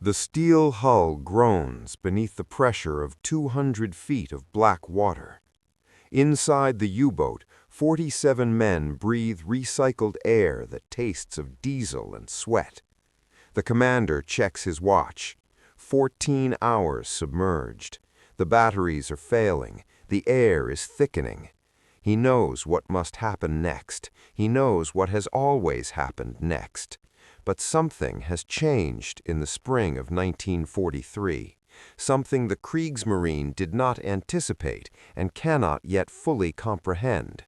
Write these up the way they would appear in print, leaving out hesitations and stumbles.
The steel hull groans beneath the pressure of 200 feet of black water. Inside the U-boat, 47 men breathe recycled air that tastes of diesel and sweat. The commander checks his watch. 14 hours submerged. The batteries are failing. The air is thickening. He knows what must happen next. He knows what has always happened next. But something has changed in the spring of 1943, something the Kriegsmarine did not anticipate and cannot yet fully comprehend.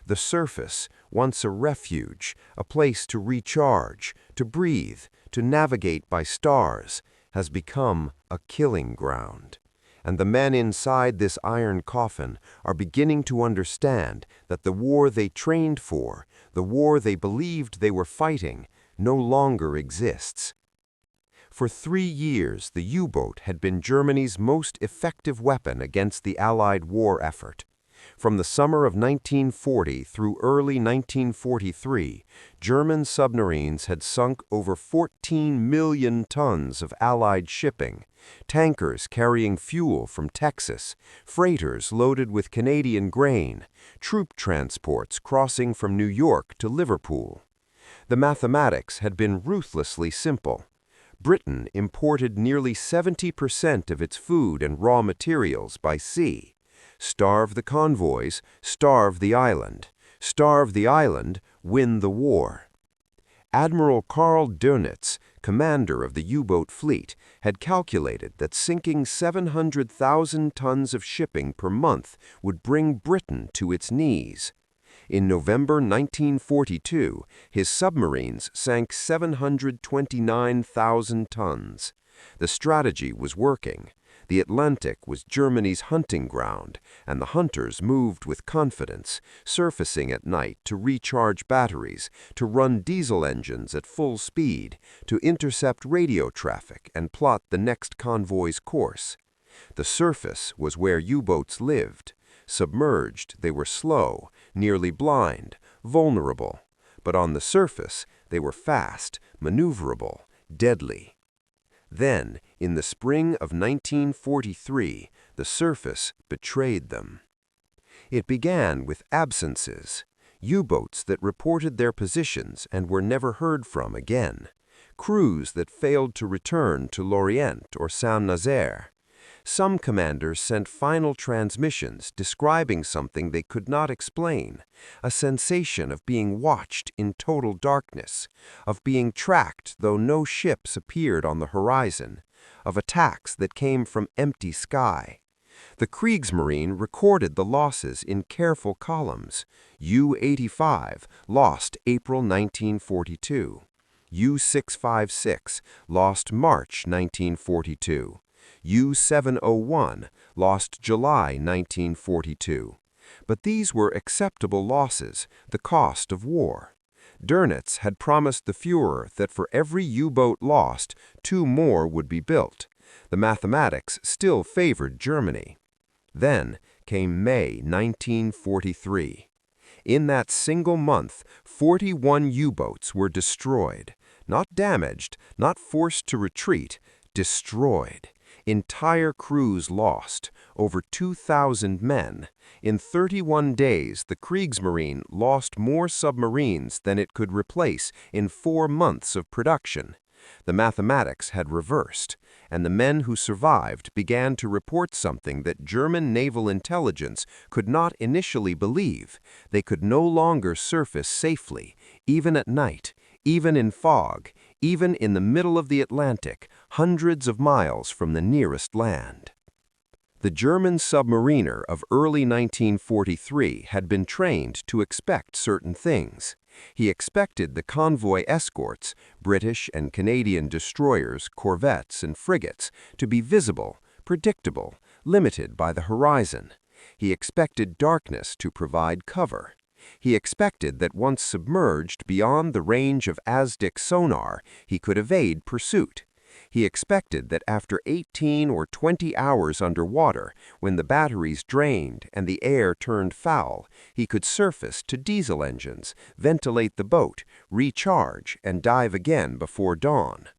The surface, once a refuge, a place to recharge, to breathe, to navigate by stars, has become a killing ground. And the men inside this iron coffin are beginning to understand that the war they trained for, the war they believed they were fighting, no longer exists. For 3 years, the U-boat had been Germany's most effective weapon against the Allied war effort. From the summer of 1940 through early 1943, German submarines had sunk over 14 million tons of Allied shipping, tankers carrying fuel from Texas, freighters loaded with Canadian grain, troop transports crossing from New York to Liverpool. The mathematics had been ruthlessly simple. Britain imported nearly 70% of its food and raw materials by sea. Starve the convoys, starve the island. Starve the island, win the war. Admiral Karl Dönitz, commander of the U-boat fleet, had calculated that sinking 700,000 tons of shipping per month would bring Britain to its knees. In November 1942, his submarines sank 729,000 tons. The strategy was working. The Atlantic was Germany's hunting ground, and the hunters moved with confidence, surfacing at night to recharge batteries, to run diesel engines at full speed, to intercept radio traffic and plot the next convoy's course. The surface was where U-boats lived. Submerged, they were slow, nearly blind, vulnerable. But on the surface, they were fast, maneuverable, deadly. Then, in the spring of 1943, the surface betrayed them. It began with absences, U-boats that reported their positions and were never heard from again, crews that failed to return to Lorient or Saint-Nazaire. Some commanders sent final transmissions describing something they could not explain, a sensation of being watched in total darkness, of being tracked though no ships appeared on the horizon, of attacks that came from empty sky. The Kriegsmarine recorded the losses in careful columns. U-85 lost April 1942. U-656 lost March 1942. U-701 lost July 1942. But these were acceptable losses, the cost of war. Dönitz had promised the Führer that for every U-boat lost, 2 more would be built. The mathematics still favored Germany. Then came May 1943. In that single month, 41 U-boats were destroyed. Not damaged, not forced to retreat, destroyed. Entire crews lost, over 2,000 men. In 31 days, the Kriegsmarine lost more submarines than it could replace in 4 months of production. The mathematics had reversed, and the men who survived began to report something that German naval intelligence could not initially believe. They could no longer surface safely, even at night, even in fog, even in the middle of the Atlantic, hundreds of miles from the nearest land. The German submariner of early 1943 had been trained to expect certain things. He expected the convoy escorts, British and Canadian destroyers, corvettes, and frigates, to be visible, predictable, limited by the horizon. He expected darkness to provide cover. He expected that once submerged beyond the range of ASDIC sonar, he could evade pursuit. He expected that after 18 or 20 hours underwater, when the batteries drained and the air turned foul, he could surface to diesel engines, ventilate the boat, recharge, and dive again before dawn.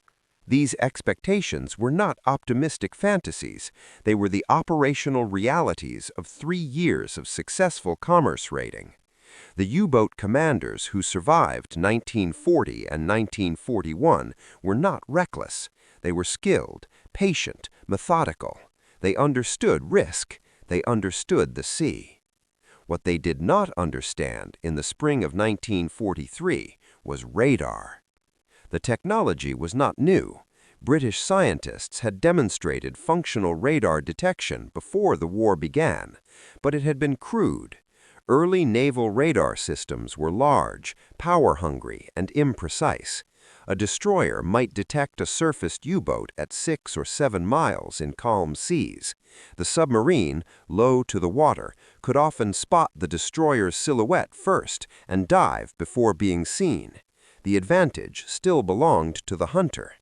These expectations were not optimistic fantasies. They were the operational realities of 3 years of successful commerce raiding. The U-boat commanders who survived 1940 and 1941 were not reckless. They were skilled, patient, methodical. They understood risk. They understood the sea. What they did not understand in the spring of 1943 was radar. The technology was not new. British scientists had demonstrated functional radar detection before the war began, but it had been crude. Early naval radar systems were large, power-hungry, and imprecise. A destroyer might detect a surfaced U-boat at 6 or 7 miles in calm seas. The submarine, low to the water, could often spot the destroyer's silhouette first and dive before being seen. The advantage still belonged to the hunter.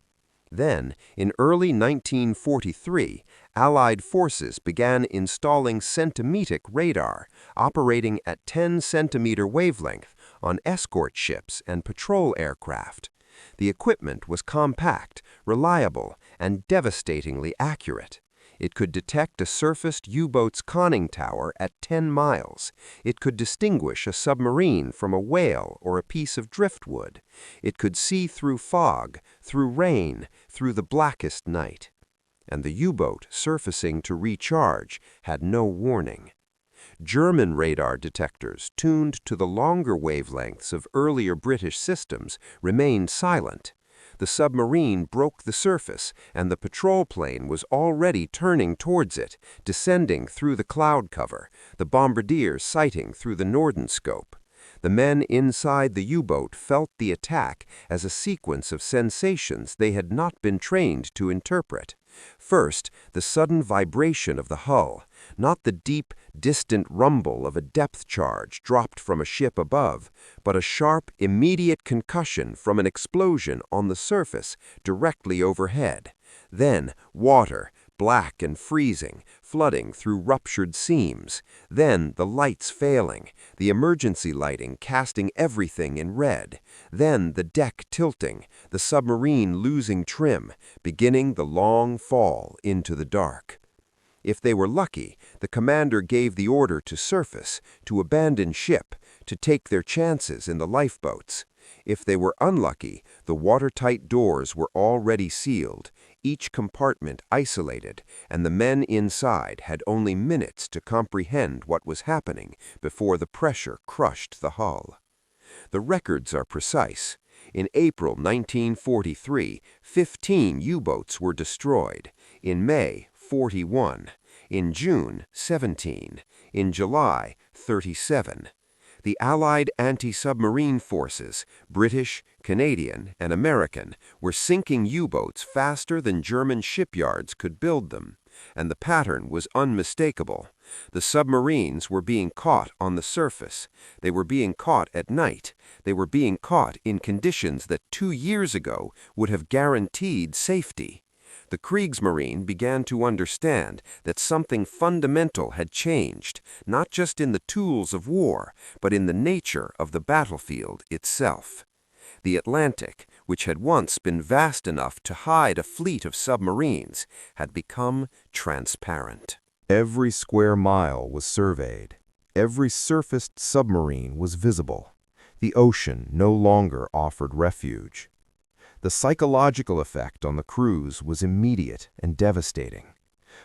Then, in early 1943, Allied forces began installing centimetric radar, operating at 10-centimeter wavelength on escort ships and patrol aircraft. The equipment was compact, reliable, and devastatingly accurate. It could detect a surfaced U-boat's conning tower at 10 miles. It could distinguish a submarine from a whale or a piece of driftwood. It could see through fog, through rain, through the blackest night. And the U-boat surfacing to recharge had no warning. German radar detectors, tuned to the longer wavelengths of earlier British systems, remained silent. The submarine broke the surface, and the patrol plane was already turning towards it, descending through the cloud cover, the bombardier sighting through the Nordenscope. The men inside the U-boat felt the attack as a sequence of sensations they had not been trained to interpret. First, the sudden vibration of the hull, not the deep, distant rumble of a depth charge dropped from a ship above, but a sharp, immediate concussion from an explosion on the surface directly overhead. Then, water, black and freezing, flooding through ruptured seams. Then the lights failing, the emergency lighting casting everything in red. Then the deck tilting, the submarine losing trim, beginning the long fall into the dark. If they were lucky, the commander gave the order to surface, to abandon ship, to take their chances in the lifeboats. If they were unlucky, the watertight doors were already sealed, each compartment isolated, and the men inside had only minutes to comprehend what was happening before the pressure crushed the hull. The records are precise. In April 1943, 15 U-boats were destroyed. In May, 41. In June, 17. In July, 37. The Allied anti-submarine forces, British, Canadian, and American, were sinking U-boats faster than German shipyards could build them, and the pattern was unmistakable. The submarines were being caught on the surface. They were being caught at night. They were being caught in conditions that 2 years ago would have guaranteed safety. The Kriegsmarine began to understand that something fundamental had changed, not just in the tools of war, but in the nature of the battlefield itself. The Atlantic, which had once been vast enough to hide a fleet of submarines, had become transparent. Every square mile was surveyed. Every surfaced submarine was visible. The ocean no longer offered refuge. The psychological effect on the crews was immediate and devastating.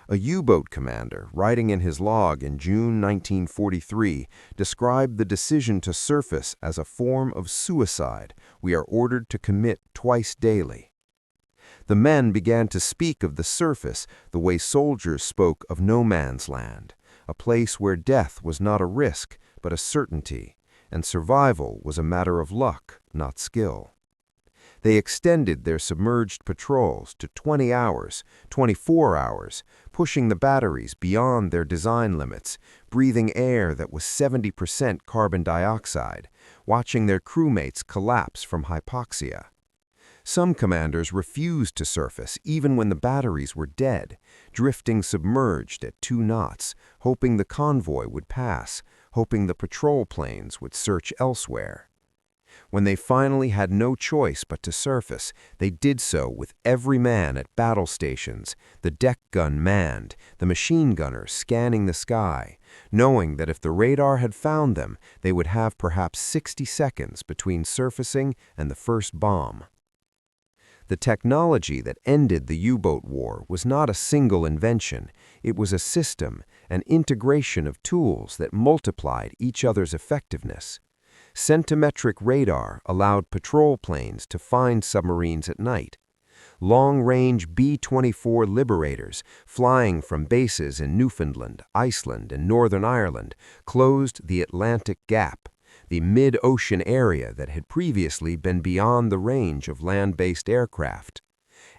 A U-boat commander, writing in his log in June 1943, described the decision to surface as a form of suicide we are ordered to commit twice daily. The men began to speak of the surface the way soldiers spoke of no man's land, a place where death was not a risk but a certainty, and survival was a matter of luck, not skill. They extended their submerged patrols to 20 hours, 24 hours, pushing the batteries beyond their design limits, breathing air that was 70% carbon dioxide, watching their crewmates collapse from hypoxia. Some commanders refused to surface even when the batteries were dead, drifting submerged at 2 knots, hoping the convoy would pass, hoping the patrol planes would search elsewhere. When they finally had no choice but to surface, they did so with every man at battle stations, the deck gun manned, the machine gunner scanning the sky, knowing that if the radar had found them, they would have perhaps 60 seconds between surfacing and the first bomb. The technology that ended the U-boat war was not a single invention. It was a system, an integration of tools that multiplied each other's effectiveness. Centimetric radar allowed patrol planes to find submarines at night. Long-range B-24 Liberators, flying from bases in Newfoundland, Iceland, and Northern Ireland, closed the Atlantic Gap, the mid-ocean area that had previously been beyond the range of land-based aircraft.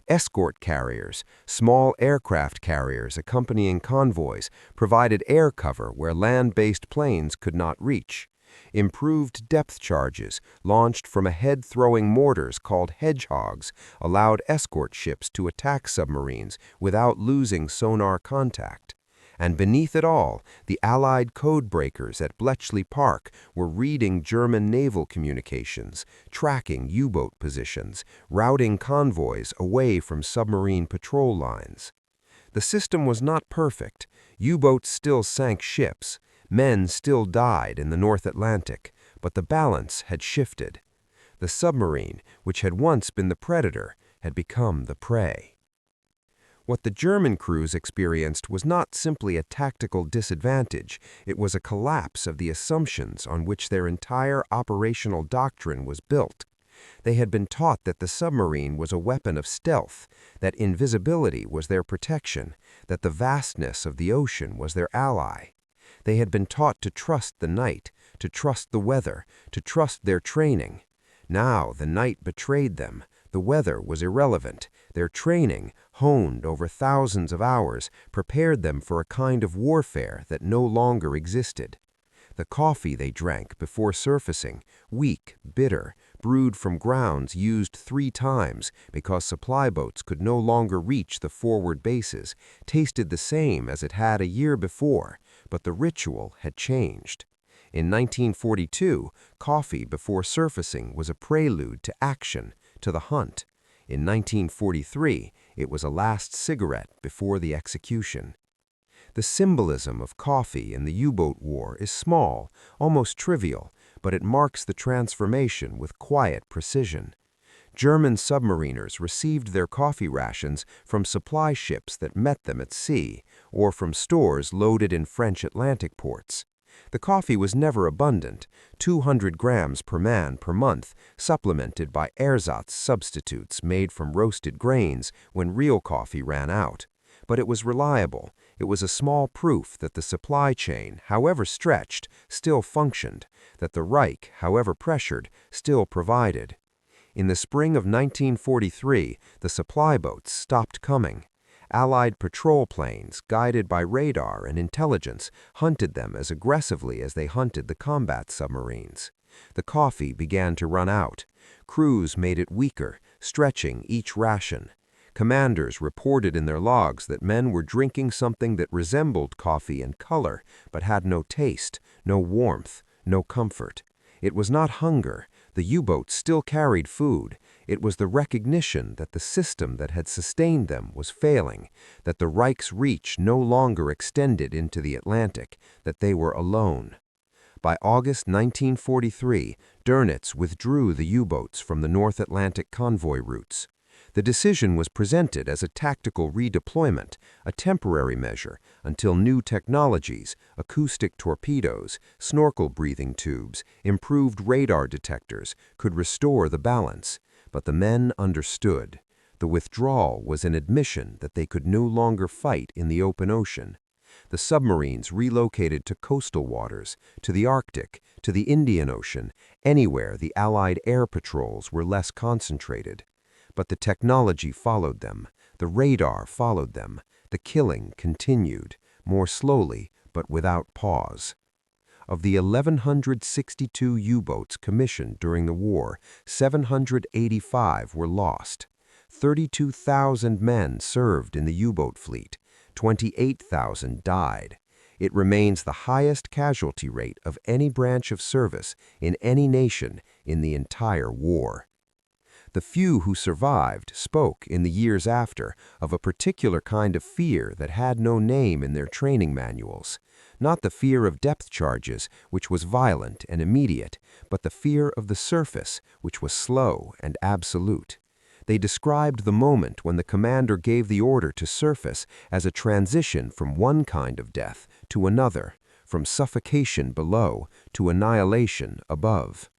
Escort carriers, small aircraft carriers accompanying convoys, provided air cover where land-based planes could not reach. Improved depth charges, launched from ahead-throwing mortars called hedgehogs, allowed escort ships to attack submarines without losing sonar contact. And beneath it all, the Allied codebreakers at Bletchley Park were reading German naval communications, tracking U-boat positions, routing convoys away from submarine patrol lines. The system was not perfect. U-boats still sank ships. Men still died in the North Atlantic, but the balance had shifted. The submarine, which had once been the predator, had become the prey. What the German crews experienced was not simply a tactical disadvantage, it was a collapse of the assumptions on which their entire operational doctrine was built. They had been taught that the submarine was a weapon of stealth, that invisibility was their protection, that the vastness of the ocean was their ally. They had been taught to trust the night, to trust the weather, to trust their training. Now the night betrayed them. The weather was irrelevant. Their training, honed over thousands of hours, prepared them for a kind of warfare that no longer existed. The coffee they drank before surfacing, weak, bitter, brewed from grounds used 3 times because supply boats could no longer reach the forward bases, tasted the same as it had a year before, but the ritual had changed. In 1942, coffee before surfacing was a prelude to action, to the hunt. In 1943, it was a last cigarette before the execution. The symbolism of coffee in the U-boat war is small, almost trivial, but it marks the transformation with quiet precision. German submariners received their coffee rations from supply ships that met them at sea, or from stores loaded in French Atlantic ports. The coffee was never abundant, 200 grams per man per month, supplemented by ersatz substitutes made from roasted grains when real coffee ran out. But it was reliable. It was a small proof that the supply chain, however stretched, still functioned, that the Reich, however pressured, still provided. In the spring of 1943, the supply boats stopped coming. Allied patrol planes, guided by radar and intelligence, hunted them as aggressively as they hunted the combat submarines. The coffee began to run out. Crews made it weaker, stretching each ration. Commanders reported in their logs that men were drinking something that resembled coffee in color, but had no taste, no warmth, no comfort. It was not hunger. The U-boats still carried food. It was the recognition that the system that had sustained them was failing, that the Reich's reach no longer extended into the Atlantic, that they were alone. By August 1943, Dönitz withdrew the U-boats from the North Atlantic convoy routes. The decision was presented as a tactical redeployment, a temporary measure, until new technologies, acoustic torpedoes, snorkel-breathing tubes, improved radar detectors, could restore the balance. But the men understood. The withdrawal was an admission that they could no longer fight in the open ocean. The submarines relocated to coastal waters, to the Arctic, to the Indian Ocean, anywhere the Allied air patrols were less concentrated. But the technology followed them, the radar followed them, the killing continued, more slowly but without pause. Of the 1,162 U-boats commissioned during the war, 785 were lost. 32,000 men served in the U-boat fleet. 28,000 died. It remains the highest casualty rate of any branch of service in any nation in the entire war. The few who survived spoke in the years after of a particular kind of fear that had no name in their training manuals, not the fear of depth charges, which was violent and immediate, but the fear of the surface, which was slow and absolute. They described the moment when the commander gave the order to surface as a transition from one kind of death to another, from suffocation below to annihilation above.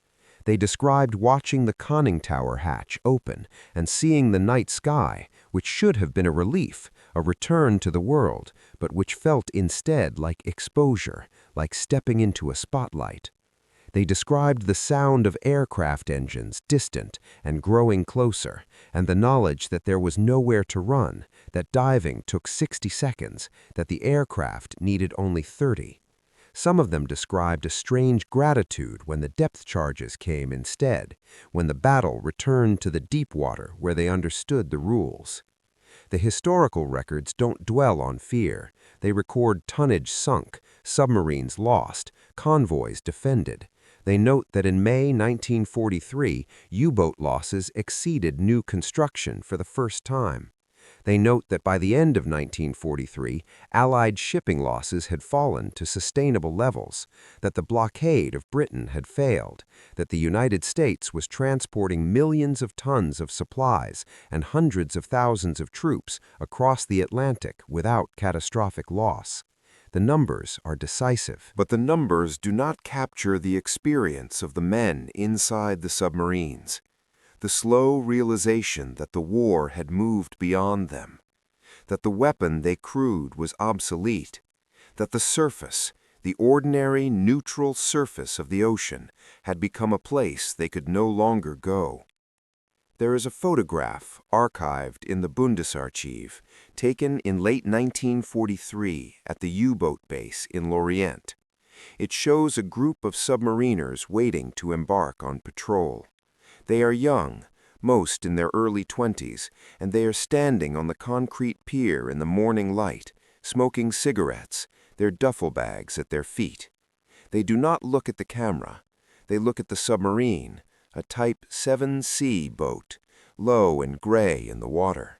They described watching the conning tower hatch open and seeing the night sky, which should have been a relief, a return to the world, but which felt instead like exposure, like stepping into a spotlight. They described the sound of aircraft engines distant and growing closer, and the knowledge that there was nowhere to run, that diving took 60 seconds, that the aircraft needed only 30. Some of them described a strange gratitude when the depth charges came instead, when the battle returned to the deep water where they understood the rules. The historical records don't dwell on fear. They record tonnage sunk, submarines lost, convoys defended. They note that in May 1943, U-boat losses exceeded new construction for the first time. They note that by the end of 1943, Allied shipping losses had fallen to sustainable levels, that the blockade of Britain had failed, that the United States was transporting millions of tons of supplies and hundreds of thousands of troops across the Atlantic without catastrophic loss. The numbers are decisive. But the numbers do not capture the experience of the men inside the submarines. The slow realization that the war had moved beyond them, that the weapon they crewed was obsolete, that the surface, the ordinary neutral surface of the ocean, had become a place they could no longer go. There is a photograph archived in the Bundesarchiv, taken in late 1943 at the U-boat base in Lorient. It shows a group of submariners waiting to embark on patrol. They are young, most in their early 20s, and they are standing on the concrete pier in the morning light, smoking cigarettes, their duffel bags at their feet. They do not look at the camera. They look at the submarine, a Type 7C boat, low and gray in the water.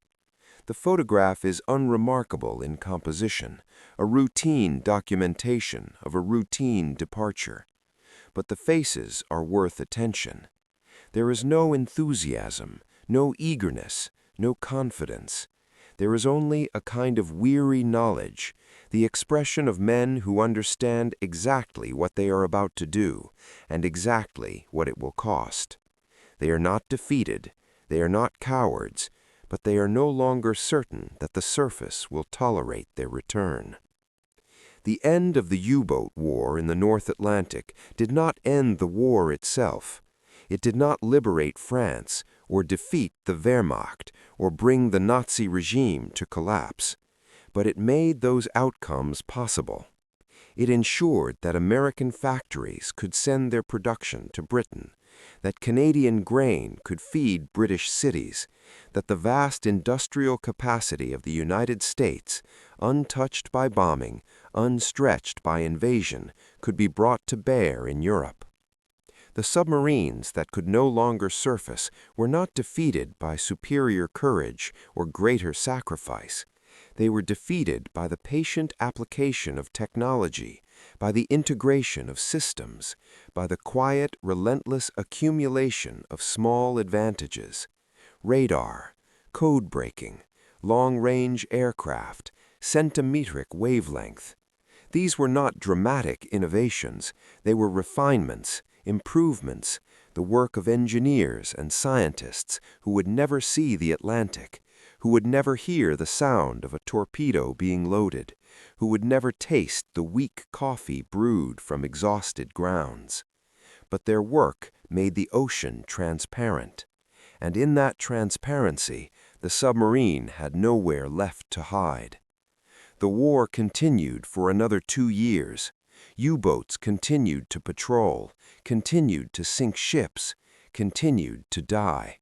The photograph is unremarkable in composition, a routine documentation of a routine departure. But the faces are worth attention. There is no enthusiasm, no eagerness, no confidence. There is only a kind of weary knowledge, the expression of men who understand exactly what they are about to do and exactly what it will cost. They are not defeated, they are not cowards, but they are no longer certain that the surface will tolerate their return. The end of the U-boat war in the North Atlantic did not end the war itself. It did not liberate France, or defeat the Wehrmacht, or bring the Nazi regime to collapse. But it made those outcomes possible. It ensured that American factories could send their production to Britain, that Canadian grain could feed British cities, that the vast industrial capacity of the United States, untouched by bombing, unstretched by invasion, could be brought to bear in Europe. The submarines that could no longer surface were not defeated by superior courage or greater sacrifice. They were defeated by the patient application of technology, by the integration of systems, by the quiet, relentless accumulation of small advantages. Radar, code-breaking, long-range aircraft, centimetric wavelength. These were not dramatic innovations, they were refinements, improvements, the work of engineers and scientists who would never see the Atlantic, who would never hear the sound of a torpedo being loaded, who would never taste the weak coffee brewed from exhausted grounds. But their work made the ocean transparent, and in that transparency the submarine had nowhere left to hide. The war continued for another 2 years. U-boats continued to patrol, continued to sink ships, continued to die.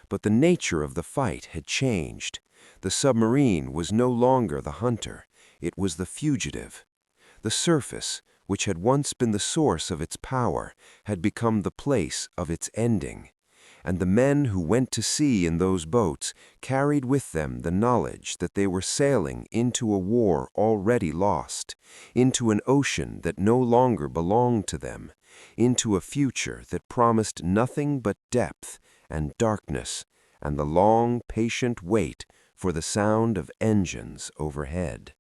But the nature of the fight had changed. The submarine was no longer the hunter, it was the fugitive. The surface, which had once been the source of its power, had become the place of its ending. And the men who went to sea in those boats carried with them the knowledge that they were sailing into a war already lost, into an ocean that no longer belonged to them, into a future that promised nothing but depth and darkness and the long, patient wait for the sound of engines overhead.